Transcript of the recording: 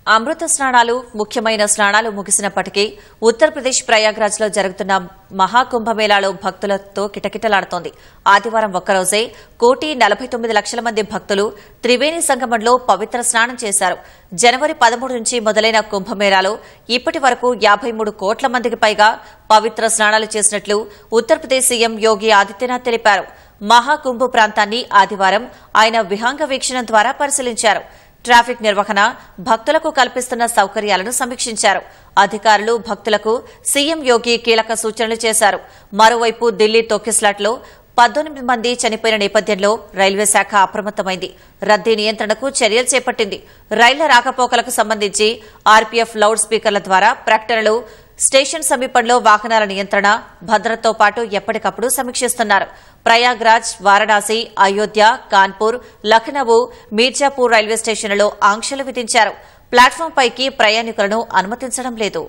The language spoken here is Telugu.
అమృత స్నానాలు ముఖ్యమైన స్నానాలు ముగిసినప్పటికీ ఉత్తరప్రదేశ్ ప్రయాగ్రాజ్ లో జరుగుతున్న మహాకుంభమేళాలో భక్తులతో కిటకిటలాడుతోంది. ఆదివారం ఒక్కరోజే 1,49,00,000 మంది భక్తులు త్రివేణి సంగమంలో పవిత్ర స్నానం చేశారు. జనవరి 13 నుంచి మొదలైన కుంభమేళాలో ఇప్పటి వరకు 53 కోట్ల మందికి పైగా పవిత్ర స్నానాలు చేసినట్లు ఉత్తరప్రదేశ్ సీఎం యోగి ఆదిత్యనాథ్ తెలిపారు. మహాకుంభ ప్రాంతాన్ని ఆదివారం ఆయన విహంగ వీక్షణం ద్వారా పరిశీలించారు. ట్రాఫిక్ నిర్వహణ, భక్తులకు కల్పిస్తున్న సౌకర్యాలను సమీక్షించారు. అధికారులు, భక్తులకు సీఎం యోగి కీలక సూచనలు చేశారు. మరోవైపు ఢిల్లీ తొక్కిస్లాట్లో 18 మంది చనిపోయిన నేపథ్యంలో రైల్వే శాఖ అప్రమత్తమైంది. రద్దీ నియంత్రణకు చర్యలు చేపట్టింది. రైళ్ల రాకపోకలకు సంబంధించి ఆర్పీఎఫ్ లౌడ్ స్పీకర్ల ద్వారా ప్రకటనలు, స్టేషన్ సమీపంలో వాహనాల నియంత్రణ, భద్రతతో పాటు ఎప్పటికప్పుడు సమీక్షిస్తున్నారు. ప్రయాగ్రాజ్, వారణాసి, అయోధ్య, కాన్పూర్, లఖనవూ, మీర్జాపూర్ రైల్వే స్టేషన్లలో ఆంక్షలు విధించారు. ప్లాట్ఫాంపైకి ప్రయాణికులను అనుమతించడం లేదు.